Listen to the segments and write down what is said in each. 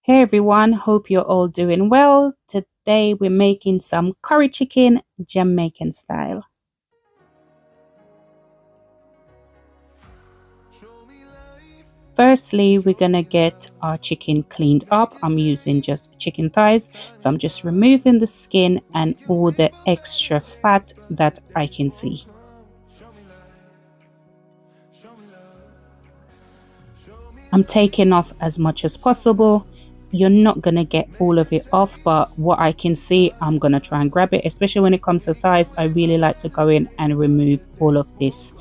Hey everyone, hope you're all doing well. Today we're making some curry chicken Jamaican style. Firstly, we're gonna get our chicken cleaned up. I'm using just chicken thighs, so I'm just removing the skin and all the extra fat that I can see. I'm taking off as much as possible. You're not going to get all of it off, but what I can see, I'm going to try and grab it. Especially when it comes to thighs, I really like to go in and remove all of this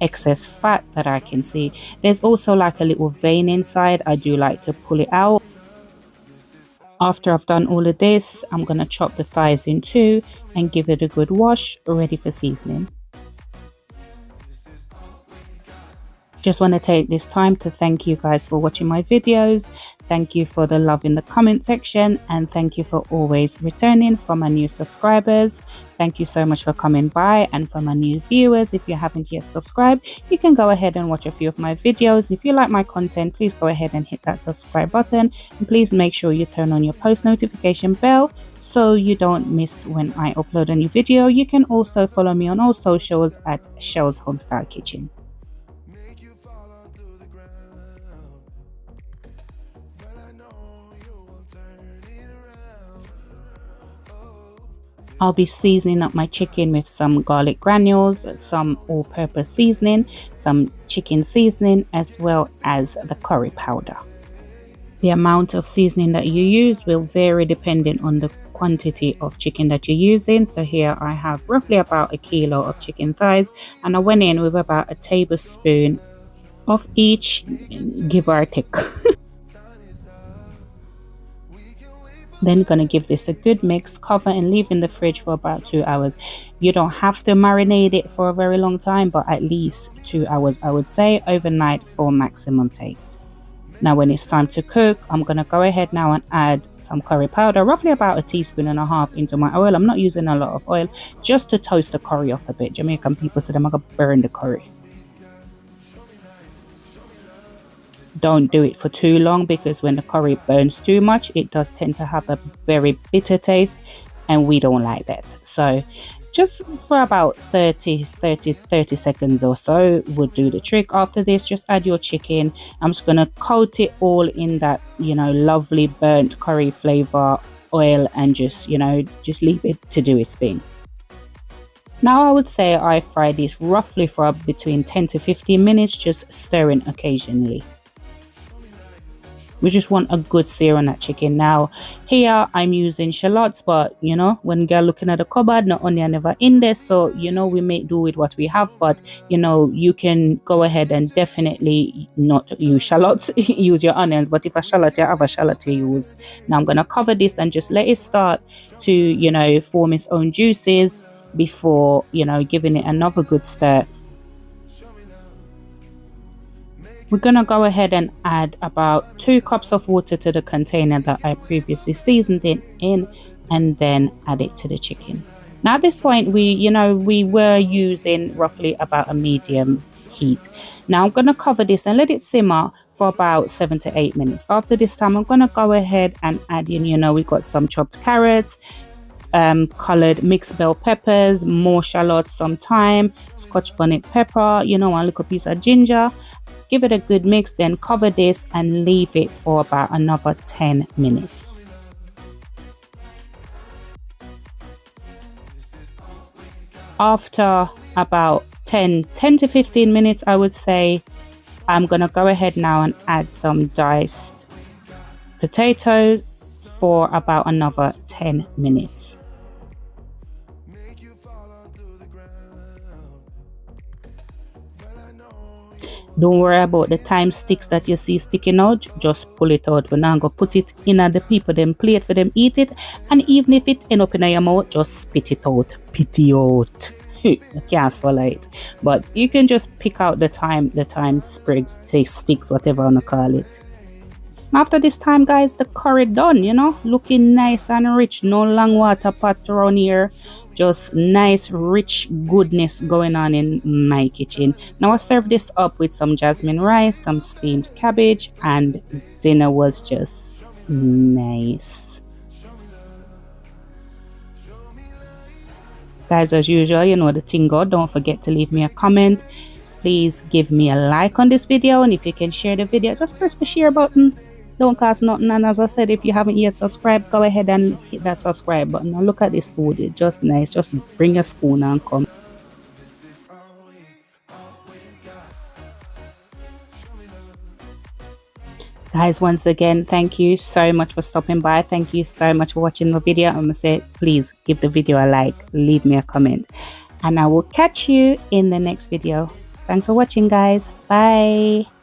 excess fat that I can see. There's also like a little vein inside. I do like to pull it out. After I've done all of this, I'm going to chop the thighs in two and give it a good wash, ready for seasoning. Just want to take this time to thank you guys for watching my videos. Thank you for the love in the comment section, and thank you for always returning. For my new subscribers, thank you so much for coming by, and for my new viewers, if you haven't yet subscribed, you can go ahead and watch a few of my videos. If you like my content, please go ahead and hit that subscribe button, and please make sure you turn on your post notification bell so you don't miss when I upload a new video. You can also follow me on all socials at Shellz Homestyle Kitchen. I'll be seasoning up my chicken with some garlic granules, some all-purpose seasoning, some chicken seasoning, as well as the curry powder. The amount of seasoning that you use will vary depending on the quantity of chicken that you're using. So here I have roughly about a kilo of chicken thighs, and I went in with about a tablespoon of each, give or take. Then gonna give this a good mix, cover and leave in the fridge for about 2 hours. You don't have to marinate it for a very long time, but at least 2 hours, I would say, overnight for maximum taste. Now when it's time to cook, I'm gonna go ahead now and add some curry powder, roughly about 1.5 teaspoons into my oil. I'm not using a lot of oil, just to toast the curry off a bit. Jamaican people say I'm gonna burn the curry. Don't do it for too long, because when the curry burns too much, it does tend to have a very bitter taste, and we don't like that. So just for about 30 seconds or so would do the trick. After this, just add your chicken. I'm just going to coat it all in that, lovely burnt curry flavor oil, and just leave it to do its thing. Now I would say I fry this roughly for between 10 to 15 minutes, just stirring occasionally. We just want a good sear on that chicken. Now here I'm using shallots, but when girl looking at the cupboard, not only are never in there, so we may do with what we have. But you can go ahead and definitely not use shallots. Use your onions, but if a shallot, you have a shallot to use. Now I'm gonna cover this and just let it start to form its own juices before giving it another good stir. We're going to go ahead and add about 2 cups of water to the container that I previously seasoned it in, and then add it to the chicken. Now at this point, we were using roughly about a medium heat. Now I'm going to cover this and let it simmer for about 7 to 8 minutes. After this time, I'm going to go ahead and add in, we've got some chopped carrots, colored mixed bell peppers, more shallots, some thyme, scotch bonnet pepper, 1 little piece of ginger. Give it a good mix, then cover this and leave it for about another 10 minutes. After about 10 to 15 minutes, I would say, I'm going to go ahead now and add some diced potatoes for about another 10 minutes. Don't worry about the thyme sticks that you see sticking out. Just pull it out. We're now going to put it in the people them plate for them eat it. And even if it end up in your mouth, just spit it out. Pity out. You can't swallow it. But you can just pick out the thyme sprigs, sticks, whatever you want to call it. After this time, guys, the curry done, looking nice and rich. No long water pot around here. Just nice, rich goodness going on in my kitchen. Now I serve this up with some jasmine rice, some steamed cabbage, and dinner was just Nice. Guys, as usual, you know the thing go. Don't forget to leave me a comment. Please give me a like on this video, and if you can share the video, just press the share button. Don't cost nothing. And as I said, if you haven't yet subscribed, go ahead and hit that subscribe button. Now look at this food. It's just nice. Just bring your spoon and come. Guys, once again, thank you so much for stopping by. Thank you so much for watching the video. I'm going to say, please give the video a like, leave me a comment, and I will catch you in the next video. Thanks for watching, guys. Bye.